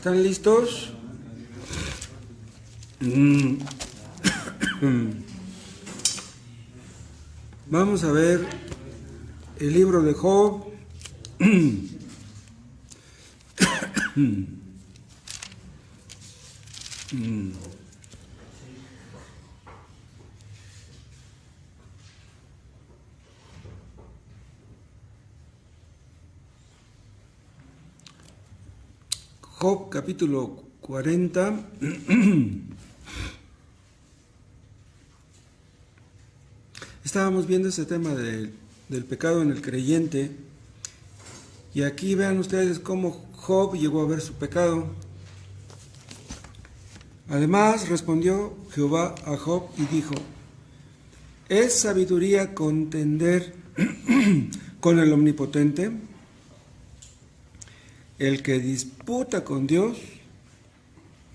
¿Están listos? Vamos a ver el libro de Job. Job capítulo 40. Estábamos viendo ese tema del pecado en el creyente, y aquí vean ustedes cómo Job llegó a ver su pecado. Además respondió Jehová a Job y dijo: ¿es sabiduría contender con el Omnipotente? El que disputa con Dios,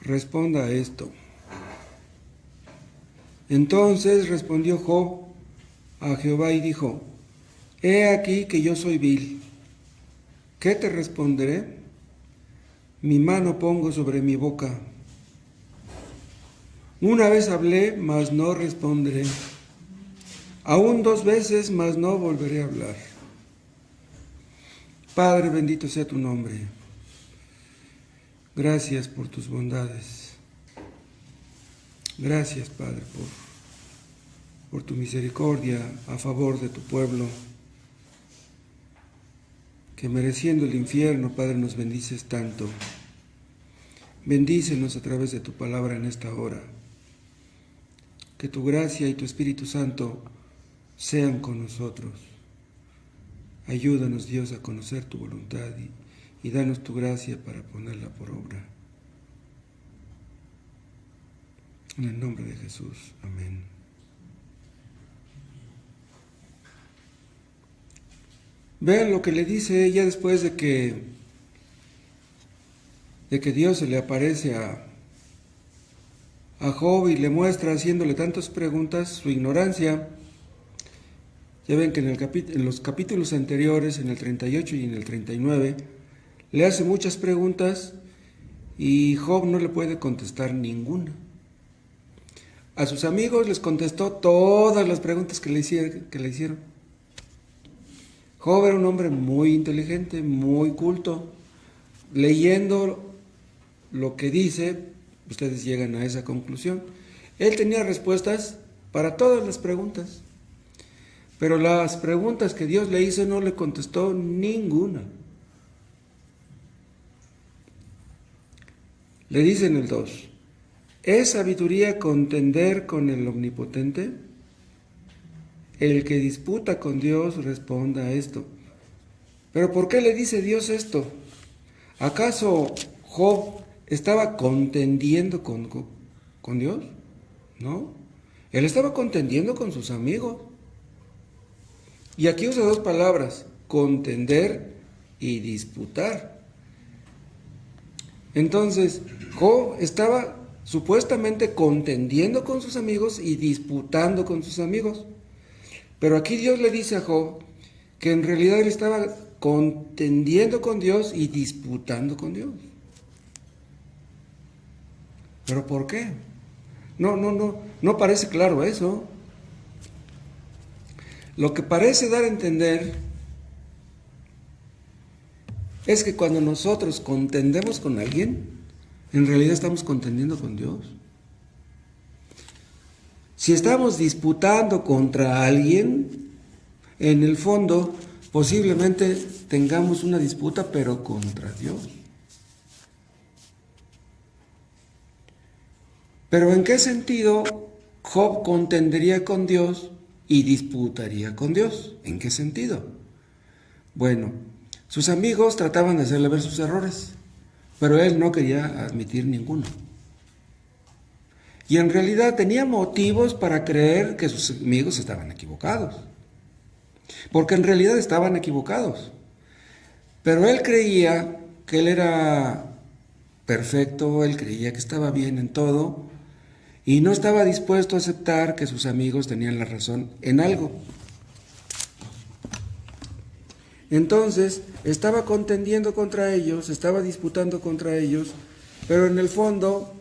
responda a esto. Entonces respondió Job a Jehová y dijo: he aquí que yo soy vil. ¿Qué te responderé? Mi mano pongo sobre mi boca. Una vez hablé, mas no responderé. Aún 2 veces, mas no volveré a hablar. Padre, bendito sea tu nombre. Gracias por tus bondades. Gracias, Padre, por tu misericordia a favor de tu pueblo, que mereciendo el infierno, Padre, nos bendices tanto. Bendícenos a través de tu palabra en esta hora. Que tu gracia y tu Espíritu Santo sean con nosotros. Ayúdanos, Dios, a conocer tu voluntad y danos tu gracia para ponerla por obra. En el nombre de Jesús. Amén. Vean lo que le dice ella después de que Dios se le aparece a Job y le muestra, haciéndole tantas preguntas, su ignorancia. Ya ven que en los capítulos anteriores, en el 38 y en el 39, le hace muchas preguntas y Job no le puede contestar ninguna. A sus amigos les contestó todas las preguntas que le hicieron. Job era un hombre muy inteligente, muy culto. Leyendo lo que dice, ustedes llegan a esa conclusión. Él tenía respuestas para todas las preguntas, pero las preguntas que Dios le hizo no le contestó ninguna. Le dice en el 2: ¿es sabiduría contender con el Omnipotente? El que disputa con Dios, responda a esto. ¿Pero por qué le dice Dios esto? ¿Acaso Job estaba contendiendo con Dios? No, él estaba contendiendo con sus amigos. Y aquí usa 2 palabras: contender y disputar. Entonces, Job estaba supuestamente contendiendo con sus amigos y disputando con sus amigos. Pero aquí Dios le dice a Job que en realidad él estaba contendiendo con Dios y disputando con Dios. ¿Pero por qué? No parece claro eso. Lo que parece dar a entender es que cuando nosotros contendemos con alguien, en realidad estamos contendiendo con Dios. Si estamos disputando contra alguien, en el fondo posiblemente tengamos una disputa, pero contra Dios. Pero ¿en qué sentido Job contendería con Dios y disputaría con Dios? ¿En qué sentido? Bueno, sus amigos trataban de hacerle ver sus errores, pero él no quería admitir ninguno. Y en realidad tenía motivos para creer que sus amigos estaban equivocados, porque en realidad estaban equivocados. Pero él creía que él era perfecto, él creía que estaba bien en todo, y no estaba dispuesto a aceptar que sus amigos tenían la razón en algo. Entonces, estaba contendiendo contra ellos, estaba disputando contra ellos, pero en el fondo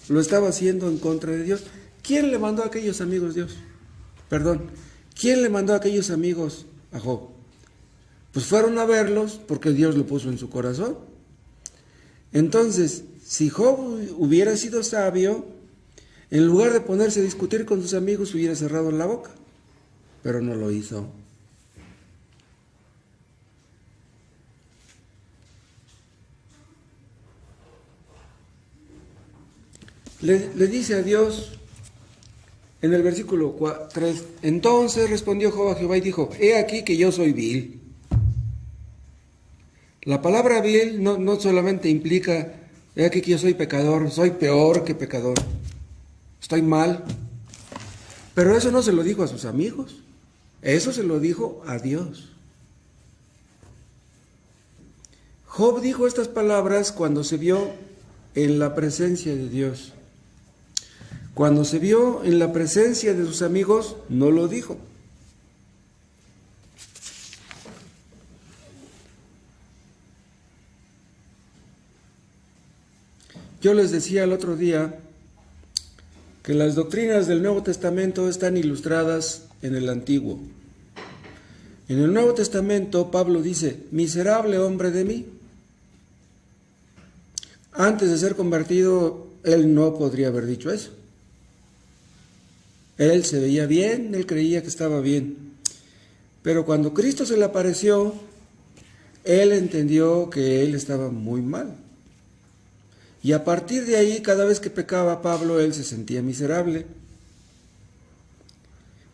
lo estaba haciendo en contra de Dios. ¿Quién le mandó a aquellos amigos Dios? Perdón, ¿quién le mandó a aquellos amigos a Job? Pues fueron a verlos porque Dios lo puso en su corazón. Entonces, si Job hubiera sido sabio, en lugar de ponerse a discutir con sus amigos, hubiera cerrado la boca, pero no lo hizo. Le dice a Dios en el versículo 3, entonces respondió Job a Jehová y dijo, he aquí que yo soy vil. La palabra vil no solamente implica, he aquí que yo soy pecador, soy peor que pecador, estoy mal. Pero eso no se lo dijo a sus amigos, eso se lo dijo a Dios. Job dijo estas palabras cuando se vio en la presencia de Dios. Cuando se vio en la presencia de sus amigos, no lo dijo. Yo les decía el otro día que las doctrinas del Nuevo Testamento están ilustradas en el Antiguo. En el Nuevo Testamento Pablo dice, miserable hombre de mí. Antes de ser convertido, él no podría haber dicho eso. Él se veía bien, él creía que estaba bien. Pero cuando Cristo se le apareció, él entendió que él estaba muy mal. Y a partir de ahí, cada vez que pecaba Pablo, él se sentía miserable.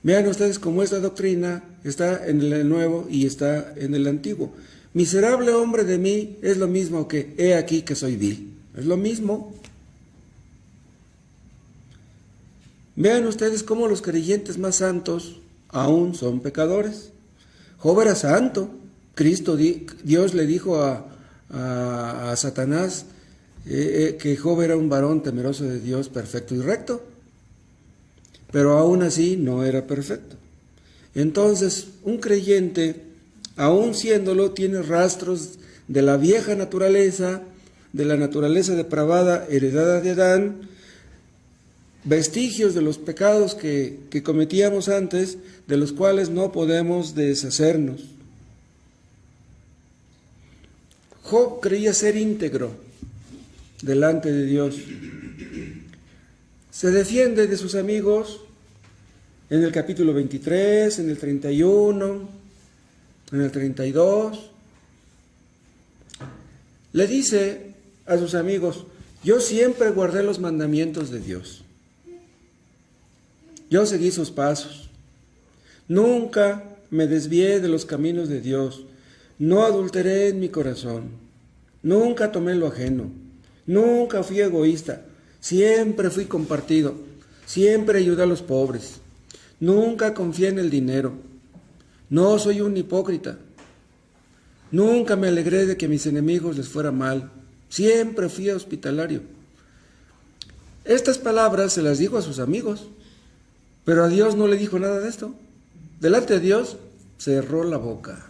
Vean ustedes cómo esta doctrina está en el Nuevo y está en el Antiguo. Miserable hombre de mí es lo mismo que he aquí que soy vil. Es lo mismo. Vean ustedes cómo los creyentes más santos aún son pecadores. Job era santo. Dios le dijo a Satanás que Job era un varón temeroso de Dios, perfecto y recto. Pero aún así no era perfecto. Entonces, un creyente, aún siéndolo, tiene rastros de la vieja naturaleza, de la naturaleza depravada heredada de Adán, vestigios de los pecados que cometíamos antes, de los cuales no podemos deshacernos. Job creía ser íntegro delante de Dios. Se defiende de sus amigos en el capítulo 23, en el 31, en el 32. Le dice a sus amigos, yo siempre guardé los mandamientos de Dios. Yo seguí sus pasos. Nunca me desvié de los caminos de Dios. No adulteré en mi corazón. Nunca tomé lo ajeno. Nunca fui egoísta. Siempre fui compartido. Siempre ayudé a los pobres. Nunca confié en el dinero. No soy un hipócrita. Nunca me alegré de que a mis enemigos les fuera mal. Siempre fui hospitalario. Estas palabras se las dijo a sus amigos. Pero a Dios no le dijo nada de esto. Delante de Dios cerró la boca.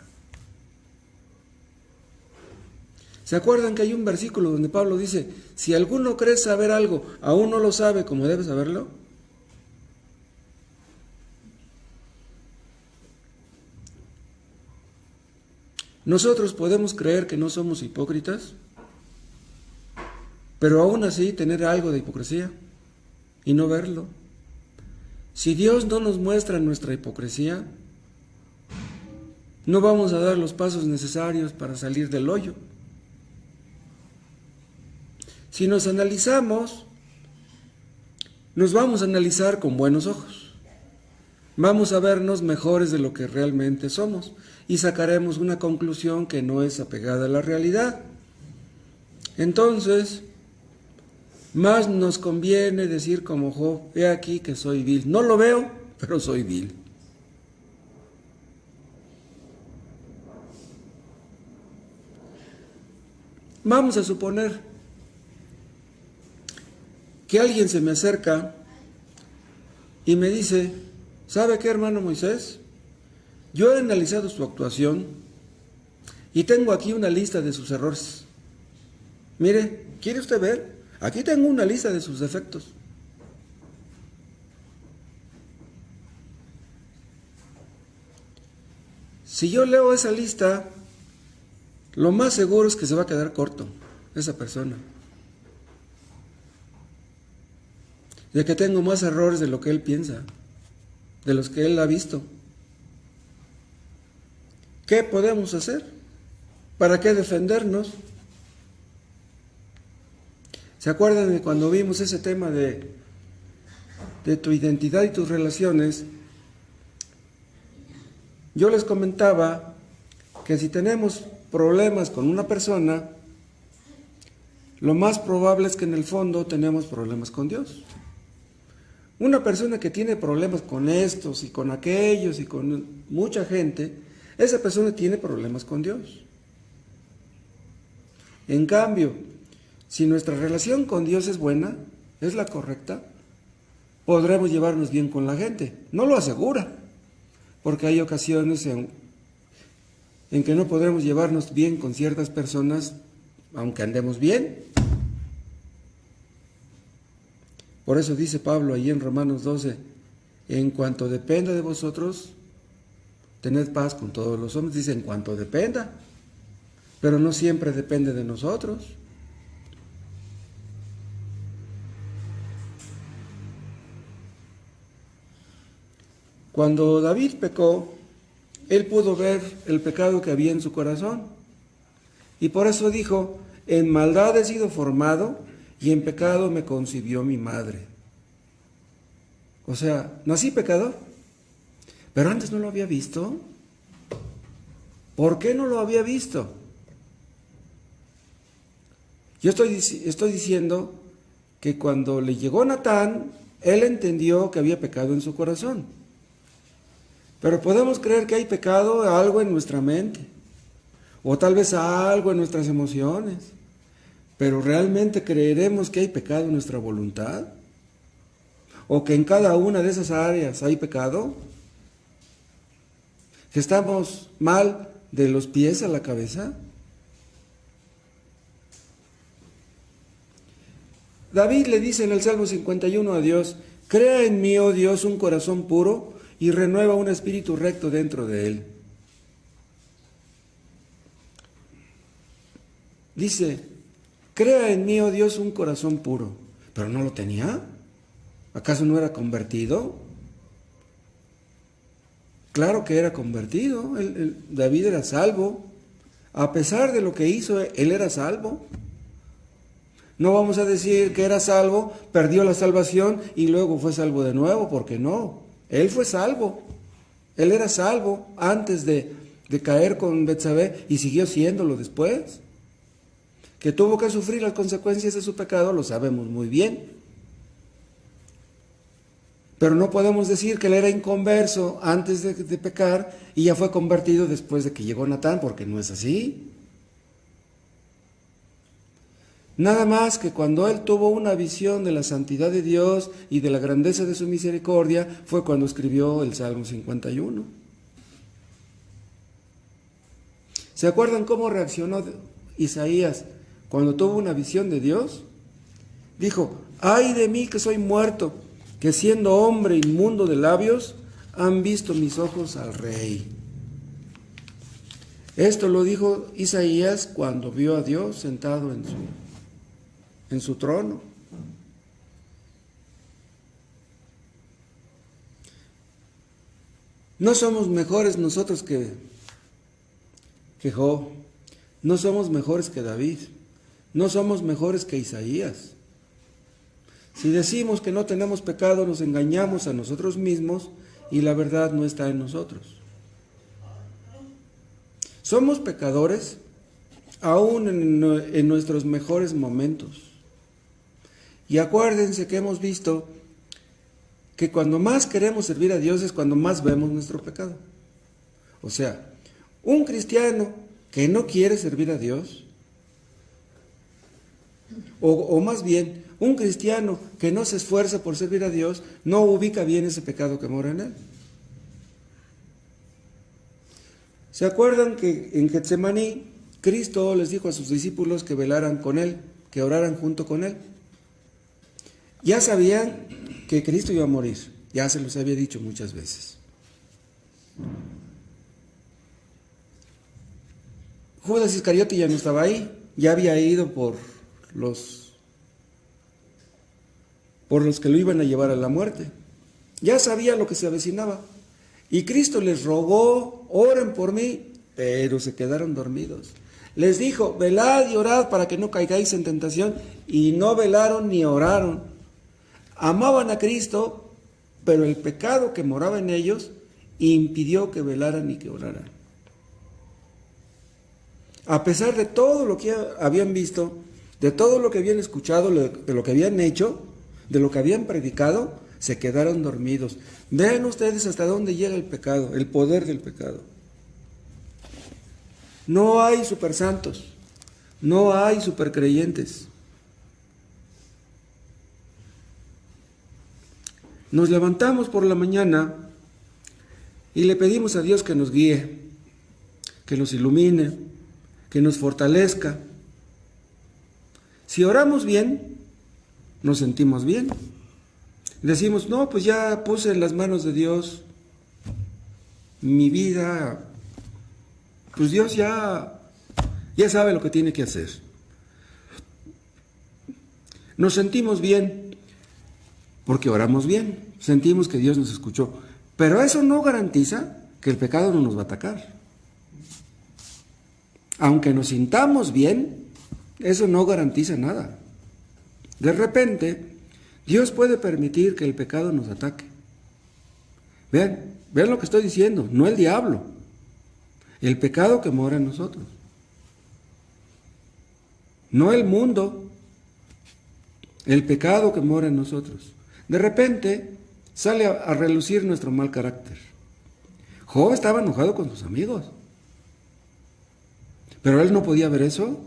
¿Se acuerdan que hay un versículo donde Pablo dice, si alguno cree saber algo, aún no lo sabe como debe saberlo? Nosotros podemos creer que no somos hipócritas, pero aún así tener algo de hipocresía y no verlo. Si Dios no nos muestra nuestra hipocresía, no vamos a dar los pasos necesarios para salir del hoyo. Si nos analizamos, nos vamos a analizar con buenos ojos. Vamos a vernos mejores de lo que realmente somos y sacaremos una conclusión que no es apegada a la realidad. Entonces, más nos conviene decir como Job, he aquí que soy vil. No lo veo, pero soy vil. Vamos a suponer que alguien se me acerca y me dice, ¿sabe qué, hermano Moisés? Yo he analizado su actuación y tengo aquí una lista de sus errores. Mire, ¿quiere usted ver? Aquí tengo una lista de sus defectos. Si yo leo esa lista, lo más seguro es que se va a quedar corto esa persona. De que tengo más errores de lo que él piensa, de los que él ha visto. ¿Qué podemos hacer? ¿Para qué defendernos? ¿Se acuerdan de cuando vimos ese tema de tu identidad y tus relaciones? Yo les comentaba que si tenemos problemas con una persona, lo más probable es que en el fondo tenemos problemas con Dios. Una persona que tiene problemas con estos y con aquellos y con mucha gente, esa persona tiene problemas con Dios. En cambio, si nuestra relación con Dios es buena, es la correcta, podremos llevarnos bien con la gente. No lo asegura, porque hay ocasiones en que no podremos llevarnos bien con ciertas personas, aunque andemos bien. Por eso dice Pablo ahí en Romanos 12, en cuanto dependa de vosotros, tened paz con todos los hombres. Dice en cuanto dependa, pero no siempre depende de nosotros. Cuando David pecó, él pudo ver el pecado que había en su corazón. Y por eso dijo, en maldad he sido formado y en pecado me concibió mi madre. O sea, nací pecador, pero antes no lo había visto. ¿Por qué no lo había visto? Yo estoy diciendo que cuando le llegó Natán, él entendió que había pecado en su corazón. Pero podemos creer que hay pecado, algo en nuestra mente, o tal vez algo en nuestras emociones, pero ¿realmente creeremos que hay pecado en nuestra voluntad? ¿O que en cada una de esas áreas hay pecado? ¿Que estamos mal de los pies a la cabeza? David le dice en el Salmo 51 a Dios, crea en mí, oh Dios, un corazón puro y renueva un espíritu recto dentro de él. Dice, crea en mí, oh Dios, un corazón puro. Pero no lo tenía. ¿Acaso no era convertido? Claro que era convertido. David era salvo. A pesar de lo que hizo, él era salvo. No vamos a decir que era salvo, perdió la salvación y luego fue salvo de nuevo, porque no. Él fue salvo. Él era salvo antes de caer con Betsabé y siguió siéndolo después. Que tuvo que sufrir las consecuencias de su pecado, lo sabemos muy bien. Pero no podemos decir que él era inconverso antes de pecar y ya fue convertido después de que llegó Natán, porque no es así. Nada más que cuando él tuvo una visión de la santidad de Dios y de la grandeza de su misericordia, fue cuando escribió el Salmo 51. ¿Se acuerdan cómo reaccionó Isaías cuando tuvo una visión de Dios? Dijo, ay de mí que soy muerto, que siendo hombre inmundo de labios, han visto mis ojos al Rey. Esto lo dijo Isaías cuando vio a Dios sentado en su trono. No somos mejores nosotros que Job, no somos mejores que David, no somos mejores que Isaías. Si decimos que no tenemos pecado, nos engañamos a nosotros mismos y la verdad no está en nosotros. Somos pecadores aún en nuestros mejores momentos. Y acuérdense que hemos visto que cuando más queremos servir a Dios es cuando más vemos nuestro pecado. O sea, un cristiano que no quiere servir a Dios, o más bien, un cristiano que no se esfuerza por servir a Dios, no ubica bien ese pecado que mora en él. ¿Se acuerdan que en Getsemaní Cristo les dijo a sus discípulos que velaran con él, que oraran junto con él? Ya sabían que Cristo iba a morir, ya se los había dicho muchas veces. Judas Iscariote ya no estaba ahí, ya había ido por los que lo iban a llevar a la muerte. Ya sabía lo que se avecinaba. Y Cristo les rogó, oren por mí, pero se quedaron dormidos. Les dijo, velad y orad para que no caigáis en tentación, y no velaron ni oraron. Amaban a Cristo, pero el pecado que moraba en ellos impidió que velaran y que oraran. A pesar de todo lo que habían visto, de todo lo que habían escuchado, de lo que habían hecho, de lo que habían predicado, se quedaron dormidos. Vean ustedes hasta dónde llega el pecado, el poder del pecado. No hay supersantos, no hay supercreyentes. Nos levantamos por la mañana y le pedimos a Dios que nos guíe, que nos ilumine, que nos fortalezca. Si oramos bien, nos sentimos bien. Decimos, no, pues ya puse en las manos de Dios mi vida, pues Dios ya sabe lo que tiene que hacer. Nos sentimos bien porque oramos bien, sentimos que Dios nos escuchó, pero eso no garantiza que el pecado no nos va a atacar. Aunque nos sintamos bien, eso no garantiza nada. De repente, Dios puede permitir que el pecado nos ataque. Vean lo que estoy diciendo, no el diablo, el pecado que mora en nosotros. No el mundo, el pecado que mora en nosotros. De repente sale a relucir nuestro mal carácter. Job estaba enojado con sus amigos, pero él no podía ver eso.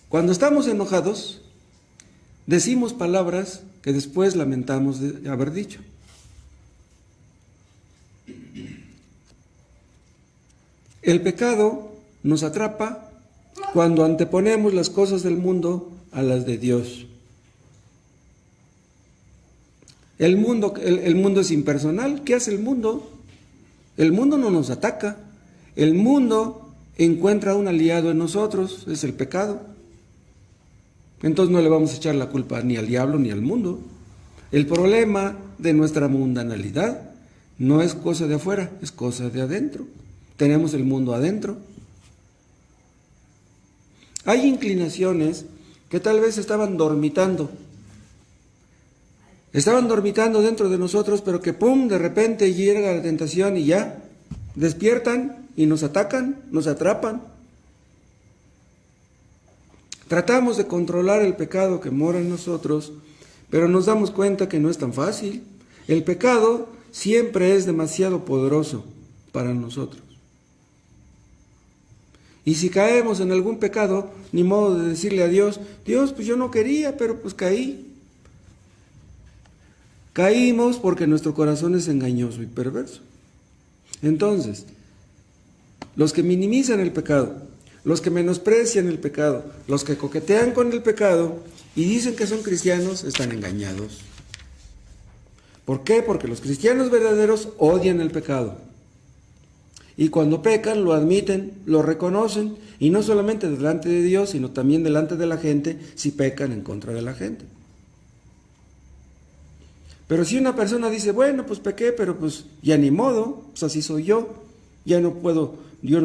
Cuando estamos enojados, decimos palabras que después lamentamos de haber dicho. El pecado nos atrapa cuando anteponemos las cosas del mundo a las de Dios. El mundo es impersonal. ¿Qué hace el mundo? El mundo no nos ataca. El mundo encuentra un aliado en nosotros, es el pecado. Entonces no le vamos a echar la culpa ni al diablo ni al mundo. El problema de nuestra mundanalidad no es cosa de afuera, es cosa de adentro. Tenemos el mundo adentro. Hay inclinaciones que tal vez estaban dormitando dentro de nosotros, pero que pum, de repente llega la tentación y ya despiertan y nos atacan, nos atrapan. Tratamos de controlar el pecado que mora en nosotros, pero nos damos cuenta que no es tan fácil. El pecado siempre es demasiado poderoso para nosotros. Y si caemos en algún pecado, ni modo de decirle a Dios, Dios, pues yo no quería, pero pues caí. Caímos porque nuestro corazón es engañoso y perverso. Entonces, los que minimizan el pecado, los que menosprecian el pecado, los que coquetean con el pecado y dicen que son cristianos, están engañados. ¿Por qué? Porque los cristianos verdaderos odian el pecado. Y cuando pecan, lo admiten, lo reconocen, y no solamente delante de Dios, sino también delante de la gente, si pecan en contra de la gente. Pero si una persona dice, bueno, pues pequé, pero pues ya ni modo, pues así soy yo no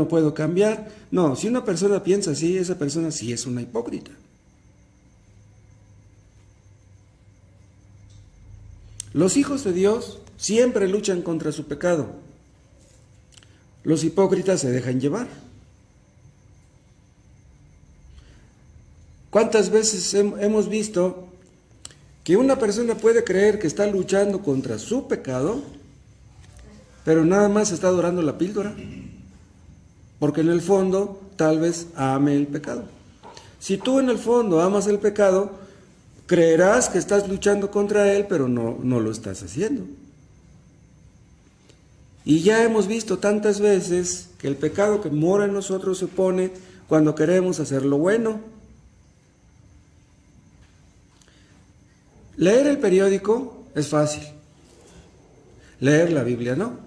puedo cambiar. No, si una persona piensa así, esa persona sí es una hipócrita. Los hijos de Dios siempre luchan contra su pecado. Los hipócritas se dejan llevar. ¿Cuántas veces hemos visto que una persona puede creer que está luchando contra su pecado, pero nada más está dorando la píldora? Porque en el fondo tal vez ame el pecado. Si tú en el fondo amas el pecado, creerás que estás luchando contra él, pero no lo estás haciendo. Y ya hemos visto tantas veces que el pecado que mora en nosotros se opone cuando queremos hacer lo bueno. Leer el periódico es fácil. Leer la Biblia no.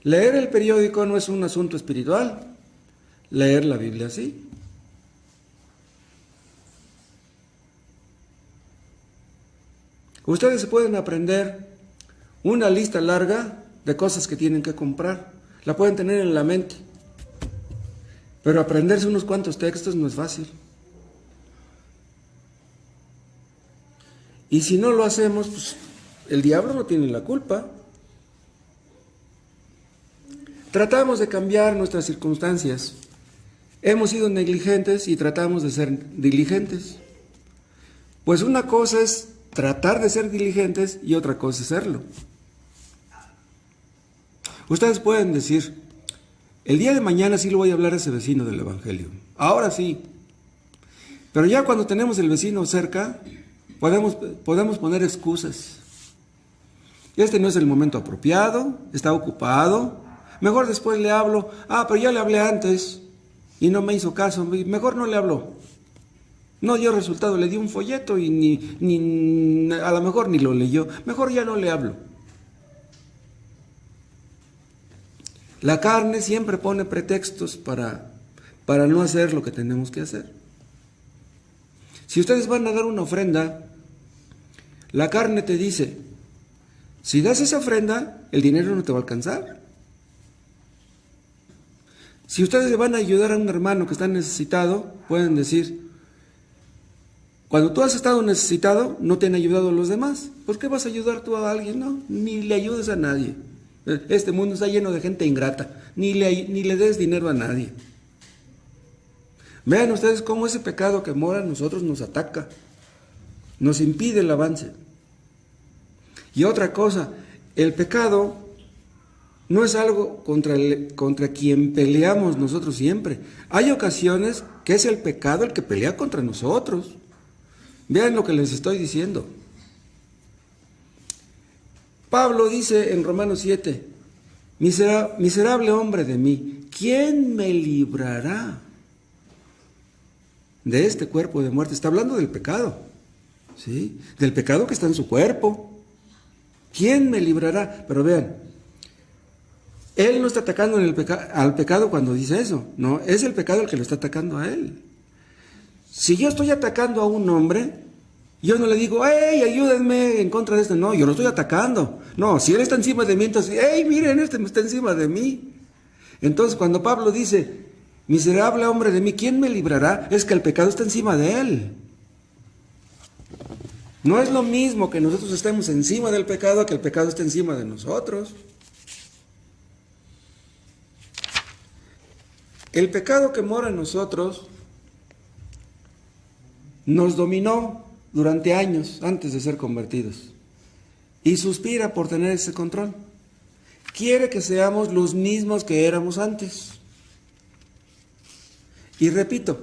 Leer el periódico no es un asunto espiritual. Leer la Biblia sí. Ustedes se pueden aprender una lista larga de cosas que tienen que comprar. La pueden tener en la mente. Pero aprenderse unos cuantos textos no es fácil. Y si no lo hacemos, pues el diablo no tiene la culpa. Tratamos de cambiar nuestras circunstancias. Hemos sido negligentes y tratamos de ser diligentes. Pues una cosa es tratar de ser diligentes y otra cosa es serlo. Ustedes pueden decir, el día de mañana sí lo voy a hablar a ese vecino del Evangelio. Ahora sí. Pero ya cuando tenemos el vecino cerca, podemos poner excusas. Este no es el momento apropiado, está ocupado. Mejor después le hablo. Pero ya le hablé antes y no me hizo caso. Mejor no le hablo. No dio resultado, le di un folleto y a lo mejor ni lo leyó. Mejor ya no le hablo. La carne siempre pone pretextos para no hacer lo que tenemos que hacer. Si ustedes van a dar una ofrenda, la carne te dice, si das esa ofrenda, el dinero no te va a alcanzar. Si ustedes le van a ayudar a un hermano que está necesitado, pueden decir, cuando tú has estado necesitado, no te han ayudado los demás. ¿Por qué vas a ayudar tú a alguien? No, ni le ayudes a nadie. Este mundo está lleno de gente ingrata. Ni le des dinero a nadie. Vean ustedes cómo ese pecado que mora en nosotros nos ataca. Nos impide el avance. Y otra cosa, el pecado no es algo contra quien peleamos nosotros siempre. Hay ocasiones que es el pecado el que pelea contra nosotros. Vean lo que les estoy diciendo. Pablo dice en Romanos 7, miserable hombre de mí, ¿quién me librará de este cuerpo de muerte? Está hablando del pecado, ¿sí? Del pecado que está en su cuerpo. ¿Quién me librará? Pero vean, él no está atacando al pecado cuando dice eso, no, es el pecado el que lo está atacando a él. Si yo estoy atacando a un hombre, yo no le digo, ¡hey, ayúdenme en contra de esto! No, yo lo estoy atacando. No, si él está encima de mí, entonces, ¡hey, miren, este está encima de mí! Entonces, cuando Pablo dice, miserable hombre de mí, ¿quién me librará? Es que el pecado está encima de él. No es lo mismo que nosotros estemos encima del pecado que el pecado esté encima de nosotros. El pecado que mora en nosotros nos dominó durante años antes de ser convertidos y suspira por tener ese control. Quiere que seamos los mismos que éramos antes. Y repito,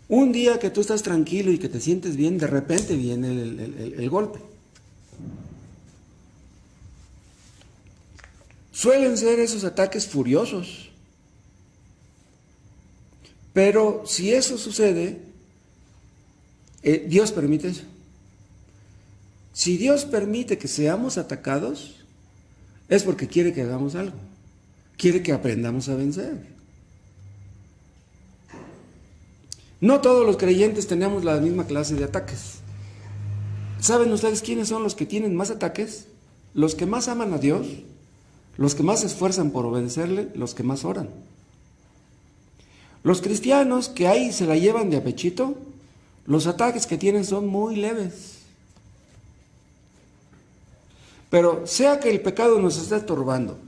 un día que tú estás tranquilo y que te sientes bien, de repente viene el golpe. Suelen ser esos ataques furiosos. Pero si eso sucede, Dios permite eso. Si Dios permite que seamos atacados, es porque quiere que hagamos algo. Quiere que aprendamos a vencer. No todos los creyentes tenemos la misma clase de ataques. ¿Saben ustedes quiénes son los que tienen más ataques? Los que más aman a Dios, los que más se esfuerzan por obedecerle, los que más oran. Los cristianos que ahí se la llevan de a pechito, los ataques que tienen son muy leves. Pero sea que el pecado nos esté estorbando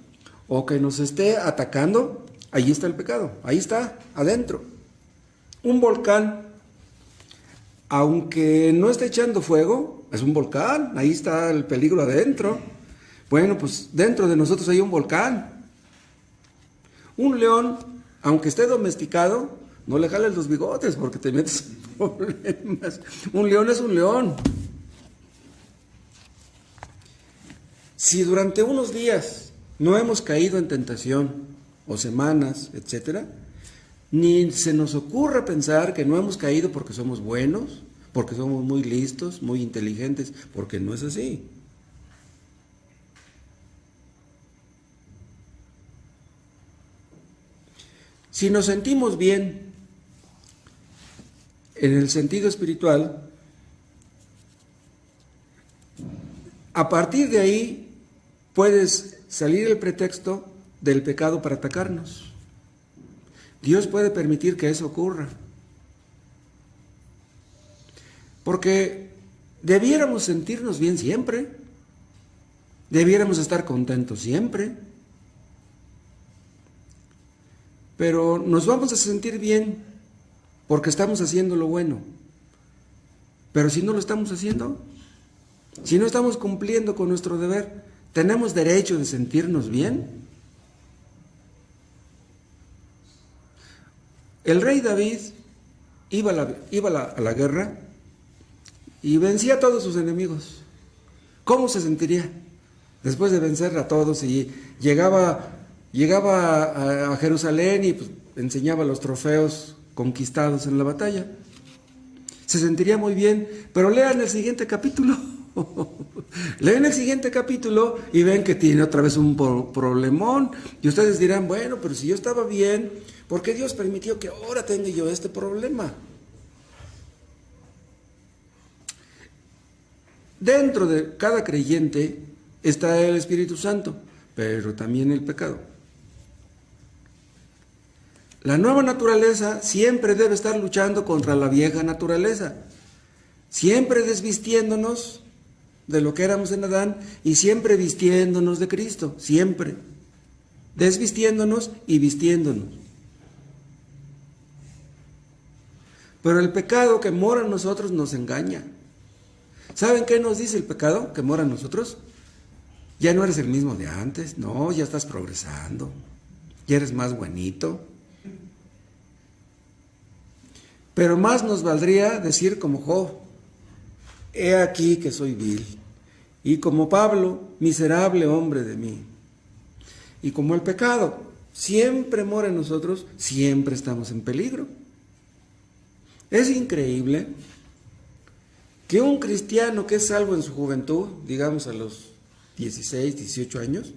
o que nos esté atacando, ahí está el pecado, ahí está, adentro. Un volcán, aunque no esté echando fuego, es un volcán, ahí está el peligro adentro. Bueno, pues dentro de nosotros hay un volcán. Un león, aunque esté domesticado, no le jales los bigotes porque te metes en problemas. Un león es un león. Si durante unos días no hemos caído en tentación, o semanas, etcétera, ni se nos ocurre pensar que no hemos caído porque somos buenos, porque somos muy listos, muy inteligentes, porque no es así. Si nos sentimos bien en el sentido espiritual, a partir de ahí puedes salir el pretexto del pecado para atacarnos. Dios puede permitir que eso ocurra. Porque debiéramos sentirnos bien siempre. Debiéramos estar contentos siempre. Pero nos vamos a sentir bien porque estamos haciendo lo bueno. Pero si no lo estamos haciendo, si no estamos cumpliendo con nuestro deber, ¿tenemos derecho de sentirnos bien? El rey David iba a la guerra y vencía a todos sus enemigos. ¿Cómo se sentiría después de vencer a todos? Y llegaba a Jerusalén y pues, enseñaba los trofeos conquistados en la batalla. Se sentiría muy bien, pero lean el siguiente capítulo. Leen el siguiente capítulo y ven que tiene otra vez un problemón. Y ustedes dirán, bueno, pero si yo estaba bien, ¿por qué Dios permitió que ahora tenga yo este problema? Dentro de cada creyente está el Espíritu Santo, pero también el pecado. La nueva naturaleza siempre debe estar luchando contra la vieja naturaleza, siempre desvistiéndonos de lo que éramos en Adán y siempre vistiéndonos de Cristo, siempre, desvistiéndonos y vistiéndonos. Pero el pecado que mora en nosotros nos engaña. ¿Saben qué nos dice el pecado que mora en nosotros? Ya no eres el mismo de antes, no, ya estás progresando, ya eres más buenito. Pero más nos valdría decir como Job, he aquí que soy vil, y como Pablo, miserable hombre de mí. Y como el pecado siempre mora en nosotros, siempre estamos en peligro. Es increíble que un cristiano que es salvo en su juventud, digamos a los 16, 18 años,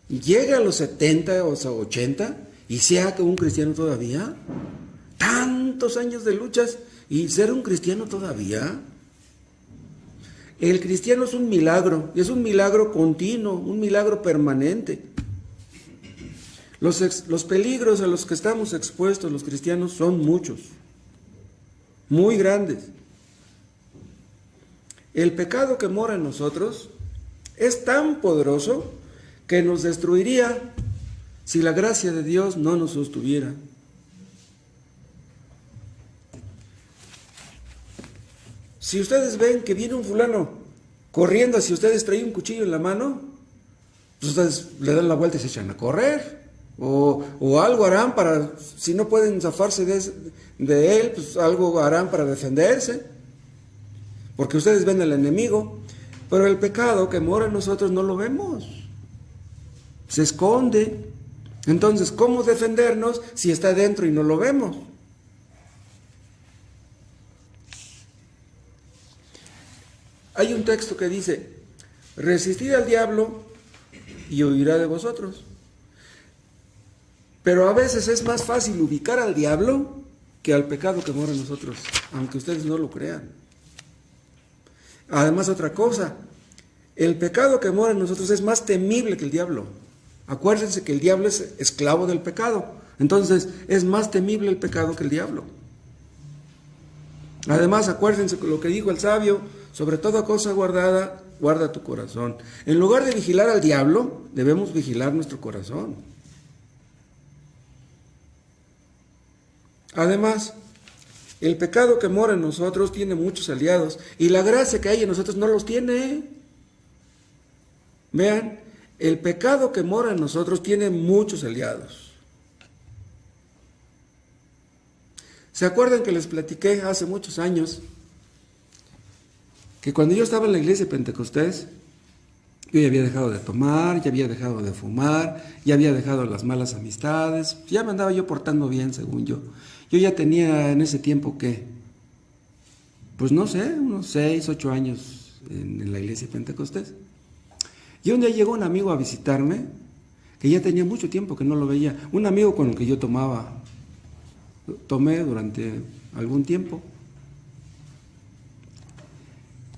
llegue a los 70 o 80 y sea que un cristiano todavía, tantos años de luchas y ser un cristiano todavía. El cristiano es un milagro, y es un milagro continuo, un milagro permanente. Los peligros a los que estamos expuestos los cristianos son muchos, muy grandes. El pecado que mora en nosotros es tan poderoso que nos destruiría si la gracia de Dios no nos sostuviera. Si ustedes ven que viene un fulano corriendo hacia ustedes, trae un cuchillo en la mano, pues ustedes le dan la vuelta y se echan a correr. O algo harán para, si no pueden zafarse de él, pues algo harán para defenderse. Porque ustedes ven al enemigo, pero el pecado que mora en nosotros no lo vemos. Se esconde. Entonces, ¿cómo defendernos si está dentro y no lo vemos? Hay un texto que dice, resistid al diablo y huirá de vosotros. Pero a veces es más fácil ubicar al diablo que al pecado que mora en nosotros, aunque ustedes no lo crean. Además, otra cosa, el pecado que mora en nosotros es más temible que el diablo. Acuérdense que el diablo es esclavo del pecado, entonces es más temible el pecado que el diablo. Además, acuérdense lo que dijo el sabio, sobre toda cosa guardada, guarda tu corazón. En lugar de vigilar al diablo, debemos vigilar nuestro corazón. Además, el pecado que mora en nosotros tiene muchos aliados y la gracia que hay en nosotros no los tiene. Vean, el pecado que mora en nosotros tiene muchos aliados. ¿Se acuerdan que les platiqué hace muchos años que cuando yo estaba en la iglesia de Pentecostés, yo ya había dejado de tomar, ya había dejado de fumar, ya había dejado las malas amistades, ya me andaba yo portando bien según yo? Yo ya tenía en ese tiempo, ¿qué? pues no sé, unos 6, 8 años en la iglesia de Pentecostés. Y un día llegó un amigo a visitarme, que ya tenía mucho tiempo que no lo veía, un amigo con el que yo tomé durante algún tiempo.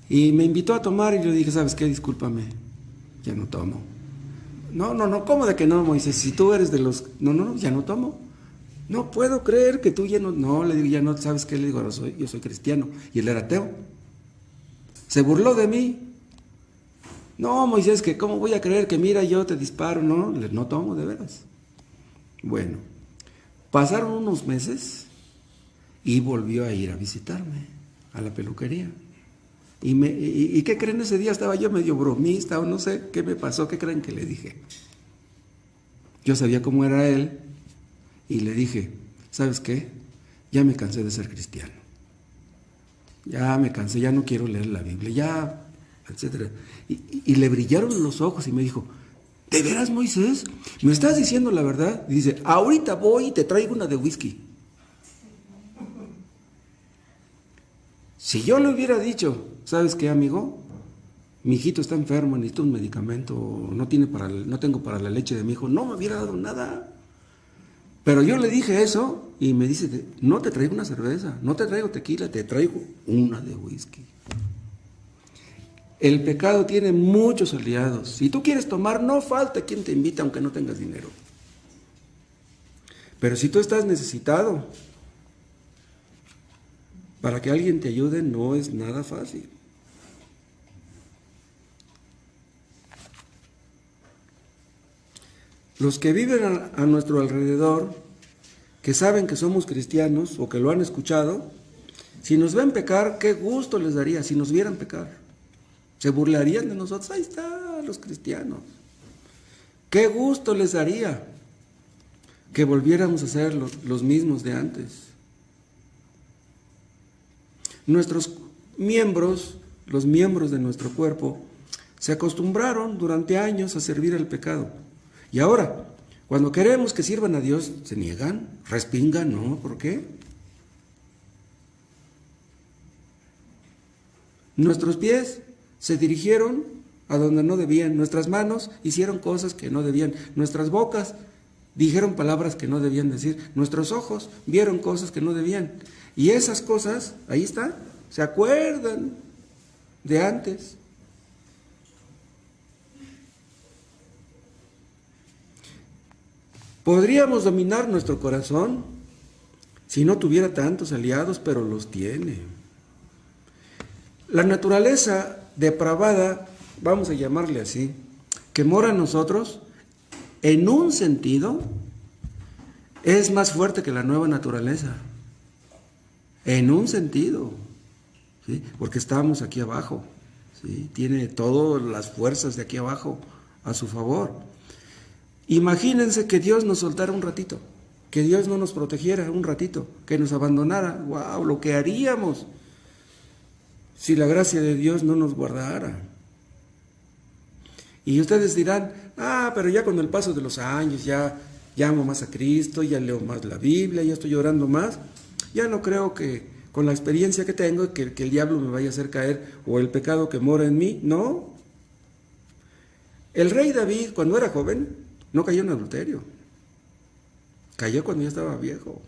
Y me invitó a tomar y le dije, ¿sabes qué? Discúlpame, ya no tomo. No, ¿cómo de que no, Moisés? Si tú eres de los... No, ya no tomo. No puedo creer que tú ya no... No, le digo, ya no, ¿sabes qué? Le digo, yo soy cristiano. Y él era ateo. Se burló de mí. No, Moisés, que ¿cómo voy a creer que mira, yo te disparo? No tomo, de veras. Bueno, pasaron unos meses y volvió a ir a visitarme a la peluquería. ¿Y qué creen? Ese día estaba yo medio bromista o no sé qué me pasó, ¿qué creen que le dije? Yo sabía cómo era él y le dije, ¿sabes qué? Ya me cansé de ser cristiano. Ya me cansé, ya no quiero leer la Biblia, ya, etcétera. Y le brillaron los ojos y me dijo, ¿de veras, Moisés? ¿Me estás diciendo la verdad? Y dice, ahorita voy y te traigo una de whisky. Si yo le hubiera dicho, ¿sabes qué, amigo? Mi hijito está enfermo, necesito un medicamento, no tengo para la leche de mi hijo, no me hubiera dado nada. Pero yo le dije eso y me dice, no te traigo una cerveza, no te traigo tequila, te traigo una de whisky. El pecado tiene muchos aliados. Si tú quieres tomar, no falta quien te invita aunque no tengas dinero. Pero si tú estás necesitado, para que alguien te ayude no es nada fácil. Los que viven a nuestro alrededor, que saben que somos cristianos o que lo han escuchado, si nos ven pecar, qué gusto les daría si nos vieran pecar. Se burlarían de nosotros. Ahí están los cristianos. Qué gusto les daría que volviéramos a ser los mismos de antes. Nuestros miembros, los miembros de nuestro cuerpo, se acostumbraron durante años a servir al pecado. Y ahora, cuando queremos que sirvan a Dios, se niegan, respingan, ¿no? ¿Por qué? Nuestros pies se dirigieron a donde no debían, nuestras manos hicieron cosas que no debían, nuestras bocas dijeron palabras que no debían decir, nuestros ojos vieron cosas que no debían. Y esas cosas, ahí están, se acuerdan de antes. Podríamos dominar nuestro corazón si no tuviera tantos aliados, pero los tiene. La naturaleza depravada, vamos a llamarle así, que mora en nosotros, en un sentido, es más fuerte que la nueva naturaleza. En un sentido, ¿sí? Porque estamos aquí abajo, ¿sí? Tiene todas las fuerzas de aquí abajo a su favor. Imagínense que Dios nos soltara un ratito, que Dios no nos protegiera un ratito, que nos abandonara. ¡Wow! Lo que haríamos si la gracia de Dios no nos guardara. Y ustedes dirán, pero ya con el paso de los años, ya amo más a Cristo, ya leo más la Biblia, ya estoy orando más, ya no creo que con la experiencia que tengo, que el diablo me vaya a hacer caer o el pecado que mora en mí. No. El rey David, cuando era joven, no cayó en adulterio. Cayó cuando ya estaba viejo.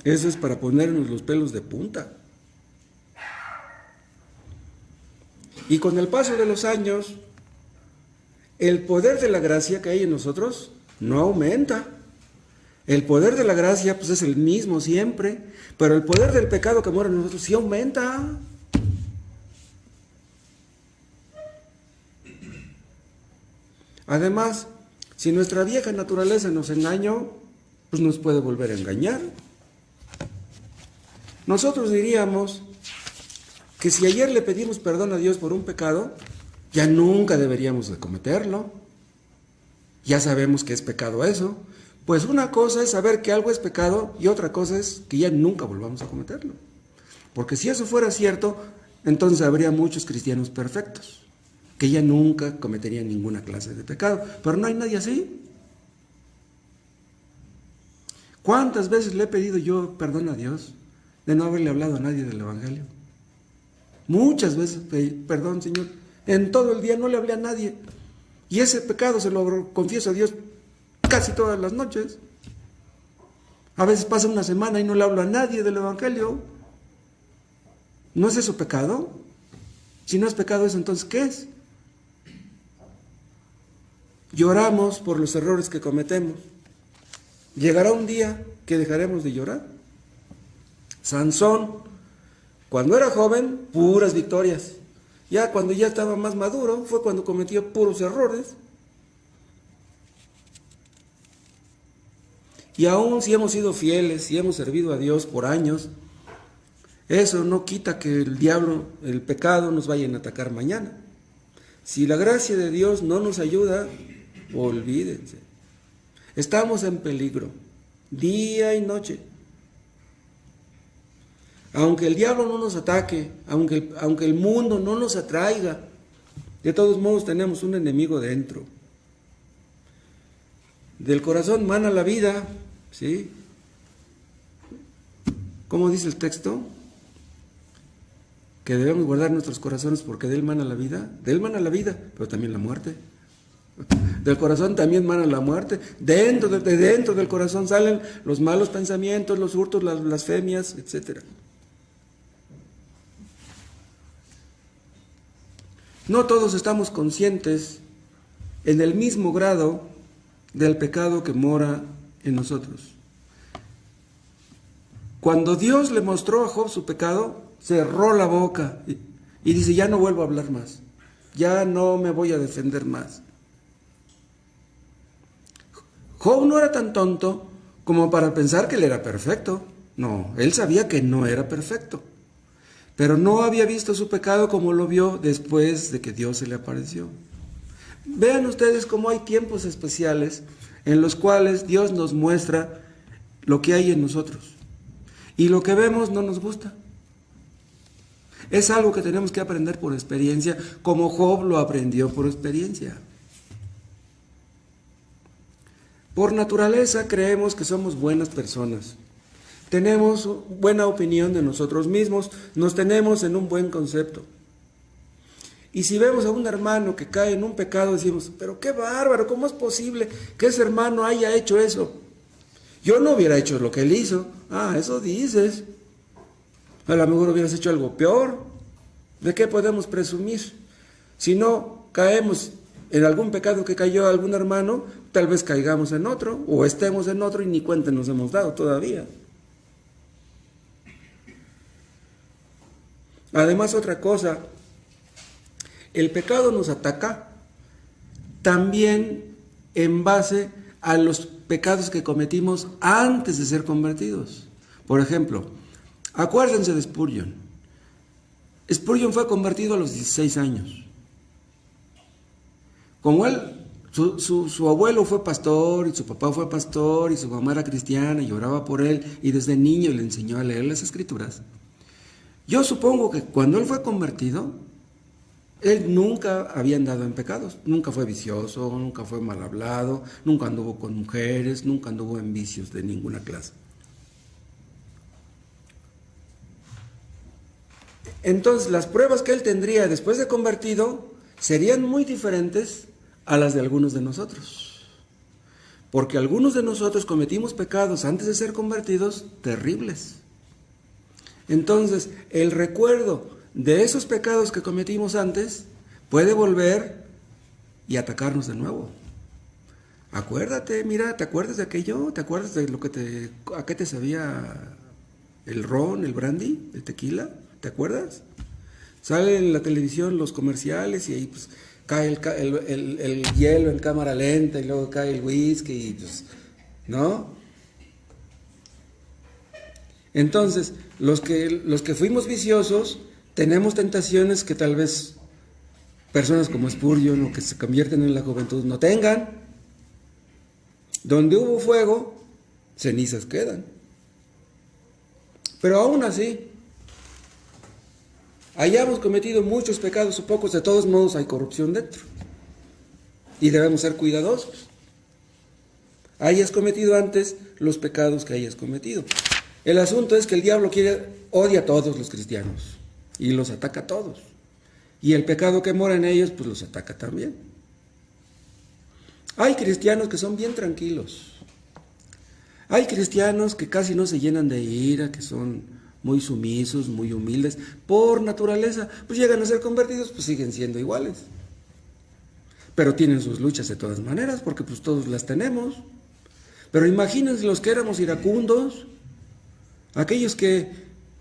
Eso es para ponernos los pelos de punta. Y con el paso de los años, el poder de la gracia que hay en nosotros no aumenta. El poder de la gracia pues es el mismo siempre, pero el poder del pecado que mora en nosotros sí aumenta. Además, si nuestra vieja naturaleza nos engañó, pues nos puede volver a engañar. Nosotros diríamos que si ayer le pedimos perdón a Dios por un pecado, ya nunca deberíamos de cometerlo. Ya sabemos que es pecado eso. Pues una cosa es saber que algo es pecado y otra cosa es que ya nunca volvamos a cometerlo. Porque si eso fuera cierto, entonces habría muchos cristianos perfectos, que ya nunca cometerían ninguna clase de pecado. Pero no hay nadie así. ¿Cuántas veces le he pedido yo perdón a Dios de no haberle hablado a nadie del Evangelio. Muchas veces, perdón, Señor, en todo el día no le hablé a nadie. Y ese pecado se lo confieso a Dios casi todas las noches. A veces pasa una semana y no le hablo a nadie del Evangelio. ¿No es eso pecado? Si no es pecado eso, entonces ¿qué es? Lloramos por los errores que cometemos. Llegará un día que dejaremos de llorar. Sansón, cuando era joven, puras victorias. Ya cuando ya estaba más maduro, fue cuando cometió puros errores. Y aún si hemos sido fieles, si hemos servido a Dios por años, eso no quita que el diablo, el pecado, nos vayan a atacar mañana. Si la gracia de Dios no nos ayuda, olvídense. Estamos en peligro, día y noche. Aunque el diablo no nos ataque, aunque el mundo no nos atraiga, de todos modos tenemos un enemigo dentro. Del corazón mana la vida, ¿sí? ¿Cómo dice el texto? Que debemos guardar nuestros corazones porque de él mana la vida. De él mana la vida, pero también la muerte. Del corazón también mana la muerte. Dentro del corazón salen los malos pensamientos, los hurtos, las blasfemias, etc. No todos estamos conscientes en el mismo grado del pecado que mora en nosotros. Cuando Dios le mostró a Job su pecado, cerró la boca y dice, ya no vuelvo a hablar más, ya no me voy a defender más. Job no era tan tonto como para pensar que él era perfecto. No, él sabía que no era perfecto, pero no había visto su pecado como lo vio después de que Dios se le apareció. Vean ustedes cómo hay tiempos especiales en los cuales Dios nos muestra lo que hay en nosotros. Y lo que vemos no nos gusta. Es algo que tenemos que aprender por experiencia, como Job lo aprendió por experiencia. Por naturaleza creemos que somos buenas personas. Tenemos buena opinión de nosotros mismos, nos tenemos en un buen concepto. Y si vemos a un hermano que cae en un pecado, decimos, pero qué bárbaro, ¿cómo es posible que ese hermano haya hecho eso? Yo no hubiera hecho lo que él hizo. Ah, eso dices. A lo mejor hubieras hecho algo peor. ¿De qué podemos presumir? Si no caemos en algún pecado que cayó algún hermano, tal vez caigamos en otro, o estemos en otro y ni cuenta nos hemos dado todavía. Además, otra cosa, el pecado nos ataca también en base a los pecados que cometimos antes de ser convertidos. Por ejemplo, acuérdense de Spurgeon. Spurgeon fue convertido a los 16 años. Como él, su abuelo fue pastor, y su papá fue pastor, y su mamá era cristiana, y oraba por él, y desde niño le enseñó a leer las Escrituras. Yo supongo que cuando él fue convertido, él nunca había andado en pecados, nunca fue vicioso, nunca fue mal hablado, nunca anduvo con mujeres, nunca anduvo en vicios de ninguna clase. Entonces, las pruebas que él tendría después de convertido serían muy diferentes a las de algunos de nosotros. Porque algunos de nosotros cometimos pecados antes de ser convertidos terribles. Entonces, el recuerdo de esos pecados que cometimos antes puede volver y atacarnos de nuevo. Acuérdate, mira, ¿te acuerdas de aquello? ¿Te acuerdas de a qué te sabía el ron, el brandy, el tequila? ¿Te acuerdas? Sale en la televisión los comerciales y ahí pues cae el hielo en cámara lenta y luego cae el whisky y pues, ¿no? Entonces, los que fuimos viciosos, tenemos tentaciones que tal vez personas como Spurgeon o que se convierten en la juventud no tengan. Donde hubo fuego, cenizas quedan. Pero aún así, hayamos cometido muchos pecados o pocos, de todos modos hay corrupción dentro. Y debemos ser cuidadosos. Hayas cometido antes los pecados que hayas cometido. El asunto es que el diablo odia a todos los cristianos y los ataca a todos. Y el pecado que mora en ellos, pues los ataca también. Hay cristianos que son bien tranquilos. Hay cristianos que casi no se llenan de ira, que son muy sumisos, muy humildes. Por naturaleza, pues llegan a ser convertidos, pues siguen siendo iguales. Pero tienen sus luchas de todas maneras, porque pues todos las tenemos. Pero imagínense los que éramos iracundos, aquellos que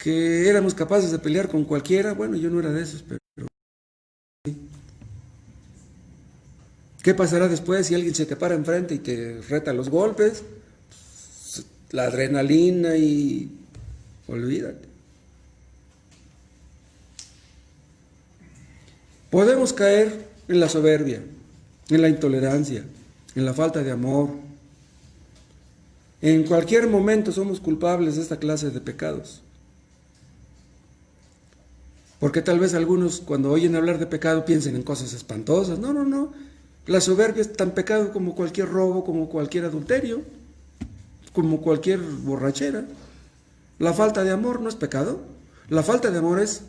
éramos capaces de pelear con cualquiera. Bueno, yo no era de esos, pero ¿qué pasará después si alguien se te para enfrente y te reta los golpes? La adrenalina y olvídate. Podemos caer en la soberbia, en la intolerancia, en la falta de amor. En cualquier momento somos culpables de esta clase de pecados. Porque tal vez algunos cuando oyen hablar de pecado piensen en cosas espantosas. No, no, no. La soberbia es tan pecado como cualquier robo, como cualquier adulterio, como cualquier borrachera. La falta de amor no es pecado. La falta de amor es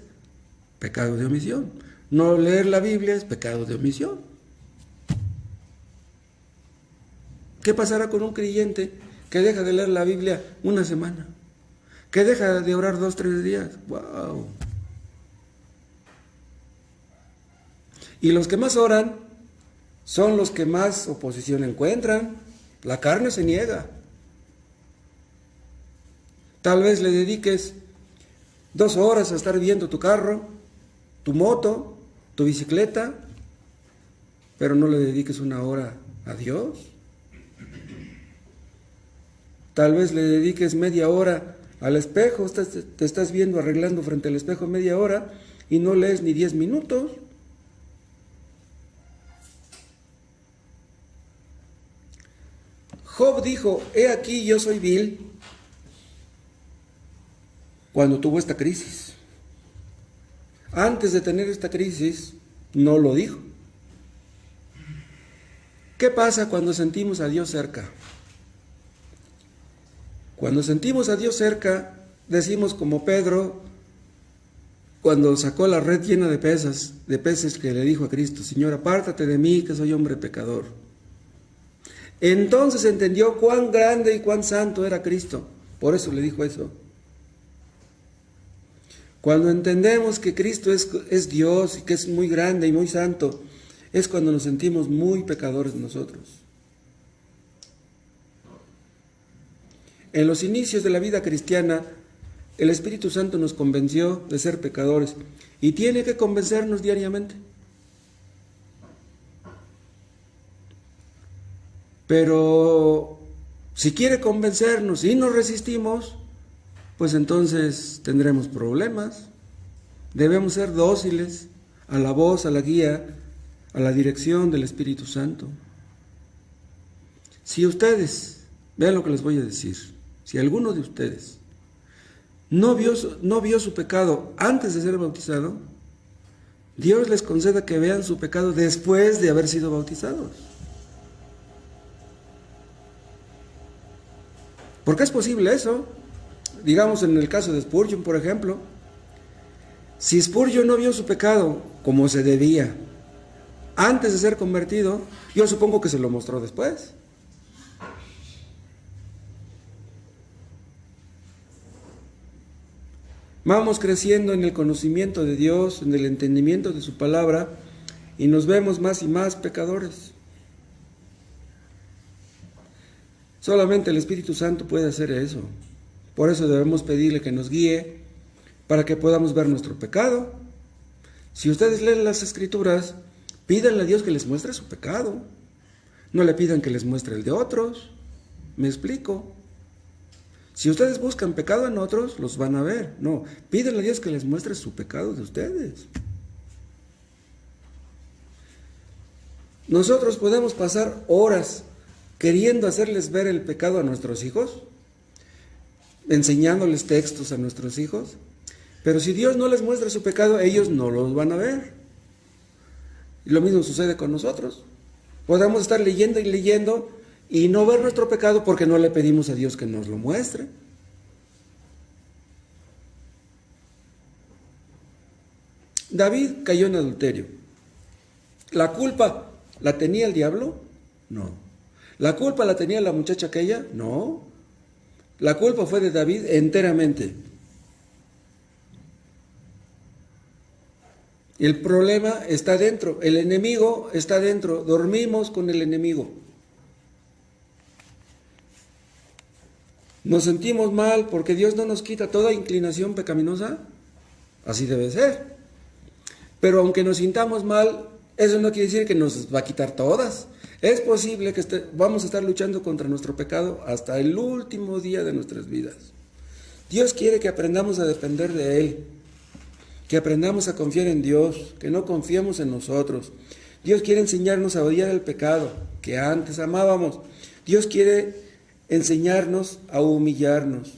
pecado de omisión. No leer la Biblia es pecado de omisión. ¿Qué pasará con un creyente que deja de leer la Biblia una semana? Que deja de orar 2, 3 días. ¡Wow! Y los que más oran son los que más oposición encuentran. La carne se niega. Tal vez le dediques 2 horas a estar viendo tu carro, tu moto, tu bicicleta, pero no le dediques 1 hora a Dios. Tal vez le dediques media hora al espejo, te estás viendo arreglando frente al espejo media hora y no lees ni 10 minutos. Job dijo, he aquí yo soy vil, cuando tuvo esta crisis. Antes de tener esta crisis, no lo dijo. ¿Qué pasa cuando sentimos a Dios cerca? Cuando sentimos a Dios cerca, decimos como Pedro, cuando sacó la red llena de peces que le dijo a Cristo, Señor, apártate de mí, que soy hombre pecador. Entonces entendió cuán grande y cuán santo era Cristo. Por eso le dijo eso. Cuando entendemos que Cristo es Dios y que es muy grande y muy santo, es cuando nos sentimos muy pecadores nosotros. En los inicios de la vida cristiana, el Espíritu Santo nos convenció de ser pecadores y tiene que convencernos diariamente. Pero si quiere convencernos y nos resistimos, pues entonces tendremos problemas. Debemos ser dóciles a la voz, a la guía, a la dirección del Espíritu Santo. Si ustedes, vean lo que les voy a decir, si alguno de ustedes no vio su pecado antes de ser bautizado, Dios les conceda que vean su pecado después de haber sido bautizados. ¿Por qué es posible eso? Digamos en el caso de Spurgeon, por ejemplo. Si Spurgeon no vio su pecado como se debía antes de ser convertido, yo supongo que se lo mostró después. Vamos creciendo en el conocimiento de Dios, en el entendimiento de su palabra, y nos vemos más y más pecadores. Solamente el Espíritu Santo puede hacer eso. Por eso debemos pedirle que nos guíe para que podamos ver nuestro pecado. Si ustedes leen las Escrituras, pídanle a Dios que les muestre su pecado. No le pidan que les muestre el de otros. ¿Me explico? Si ustedes buscan pecado en otros, los van a ver. No, pídanle a Dios que les muestre su pecado de ustedes. Nosotros podemos pasar horas queriendo hacerles ver el pecado a nuestros hijos, enseñándoles textos a nuestros hijos, pero si Dios no les muestra su pecado, ellos no los van a ver. Y lo mismo sucede con nosotros. Podemos estar leyendo y leyendo y no ver nuestro pecado porque no le pedimos a Dios que nos lo muestre. David cayó en adulterio. ¿La culpa la tenía el diablo? No. ¿La culpa la tenía la muchacha aquella? No. La culpa fue de David enteramente. El problema está dentro, el enemigo está dentro, dormimos con el enemigo. Nos sentimos mal porque Dios no nos quita toda inclinación pecaminosa. Así debe ser. Pero aunque nos sintamos mal, eso no quiere decir que nos va a quitar todas. Es posible que vamos a estar luchando contra nuestro pecado hasta el último día de nuestras vidas. Dios quiere que aprendamos a depender de Él, que aprendamos a confiar en Dios, que no confiemos en nosotros. Dios quiere enseñarnos a odiar el pecado que antes amábamos. Dios quiere enseñarnos a humillarnos.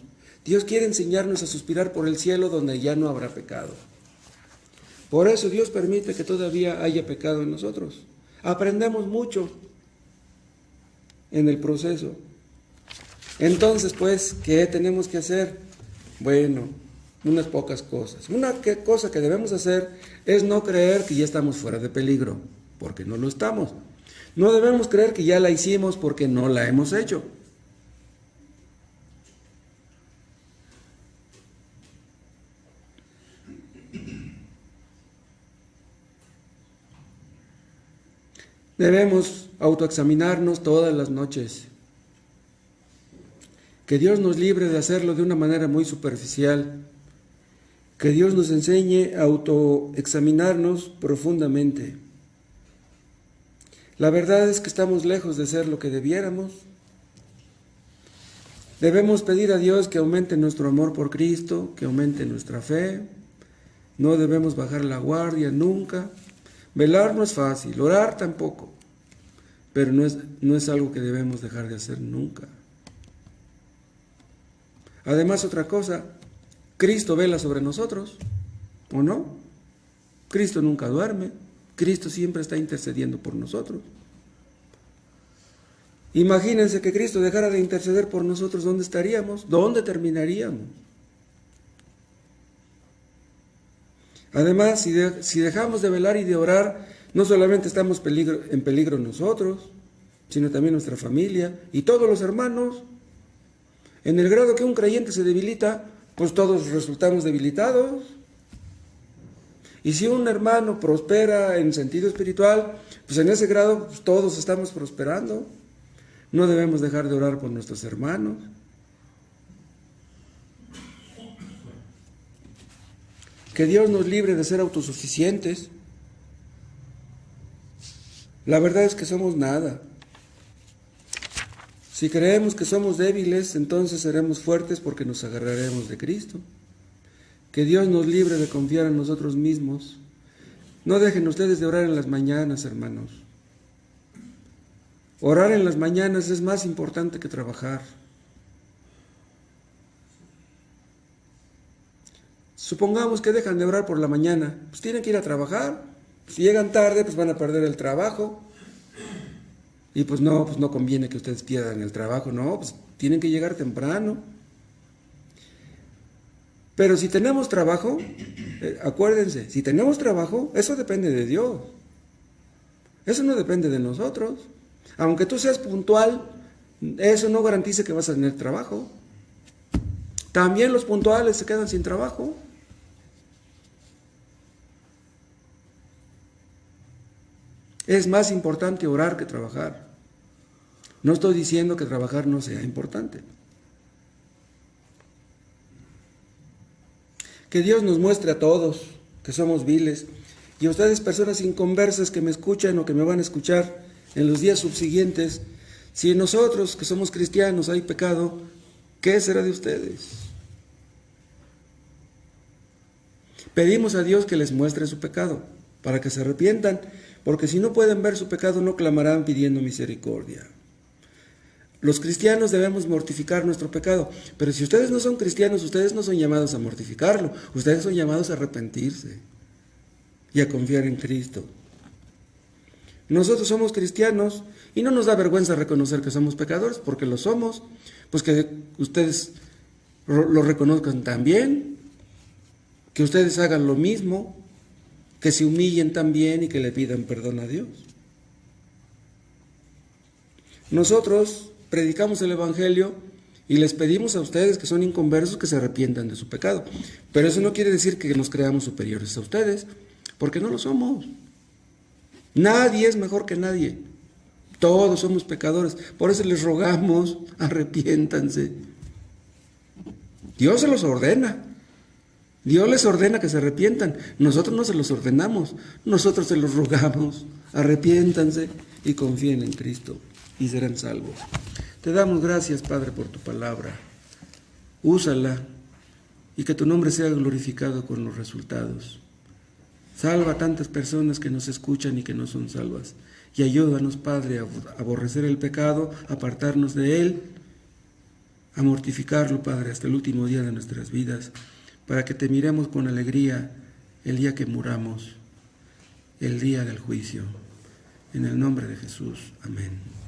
Dios quiere enseñarnos a suspirar por el cielo donde ya no habrá pecado. Por eso Dios permite que todavía haya pecado en nosotros. Aprendemos mucho en el proceso. Entonces, pues, ¿qué tenemos que hacer? Bueno, unas pocas cosas. Una cosa que debemos hacer es no creer que ya estamos fuera de peligro, porque no lo estamos. No debemos creer que ya la hicimos porque no la hemos hecho. Debemos autoexaminarnos todas las noches. Que Dios nos libre de hacerlo de una manera muy superficial. Que Dios nos enseñe a autoexaminarnos profundamente. La verdad es que estamos lejos de ser lo que debiéramos. Debemos pedir a Dios que aumente nuestro amor por Cristo, que aumente nuestra fe. No debemos bajar la guardia nunca. Velar no es fácil, orar tampoco, pero no es algo que debemos dejar de hacer nunca. Además, otra cosa, Cristo vela sobre nosotros, ¿o no? Cristo nunca duerme, Cristo siempre está intercediendo por nosotros. Imagínense que Cristo dejara de interceder por nosotros, ¿dónde estaríamos? ¿Dónde terminaríamos? Además, si dejamos de velar y de orar, no solamente estamos en peligro nosotros, sino también nuestra familia y todos los hermanos. En el grado que un creyente se debilita, pues todos resultamos debilitados. Y si un hermano prospera en sentido espiritual, pues en ese grado pues todos estamos prosperando. No debemos dejar de orar por nuestros hermanos. Que Dios nos libre de ser autosuficientes. La verdad es que somos nada. Si creemos que somos débiles, entonces seremos fuertes porque nos agarraremos de Cristo. Que Dios nos libre de confiar en nosotros mismos. No dejen ustedes de orar en las mañanas, hermanos. Orar en las mañanas es más importante que trabajar. Supongamos que dejan de orar por la mañana, pues tienen que ir a trabajar. Si llegan tarde, pues van a perder el trabajo. Y pues no conviene que ustedes pierdan el trabajo, no, pues tienen que llegar temprano. Pero si tenemos trabajo, acuérdense, si tenemos trabajo, eso depende de Dios. Eso no depende de nosotros. Aunque tú seas puntual, eso no garantiza que vas a tener trabajo. También los puntuales se quedan sin trabajo. Es más importante orar que trabajar. No estoy diciendo que trabajar no sea importante. Que Dios nos muestre a todos que somos viles. Y a ustedes, personas inconversas que me escuchan o que me van a escuchar en los días subsiguientes, si en nosotros, que somos cristianos, hay pecado, ¿qué será de ustedes? Pedimos a Dios que les muestre su pecado, para que se arrepientan, porque si no pueden ver su pecado, no clamarán pidiendo misericordia. Los cristianos debemos mortificar nuestro pecado, pero si ustedes no son cristianos, ustedes no son llamados a mortificarlo, ustedes son llamados a arrepentirse y a confiar en Cristo. Nosotros somos cristianos y no nos da vergüenza reconocer que somos pecadores, porque lo somos, pues que ustedes lo reconozcan también, que ustedes hagan lo mismo. que se humillen también y que le pidan perdón a Dios. Nosotros predicamos el Evangelio y les pedimos a ustedes que son inconversos que se arrepientan de su pecado. Pero eso no quiere decir que nos creamos superiores a ustedes, porque no lo somos. Nadie es mejor que nadie. Todos somos pecadores. Por eso les rogamos, arrepiéntanse. Dios se los ordena. Dios les ordena que se arrepientan. Nosotros no se los ordenamos. Nosotros se los rogamos. Arrepiéntanse y confíen en Cristo y serán salvos. Te damos gracias, Padre, por tu palabra. Úsala y que tu nombre sea glorificado con los resultados. Salva a tantas personas que nos escuchan y que no son salvas. Y ayúdanos, Padre, a aborrecer el pecado, a apartarnos de él, a mortificarlo, Padre, hasta el último día de nuestras vidas, para que te miremos con alegría el día que muramos, el día del juicio. En el nombre de Jesús. Amén.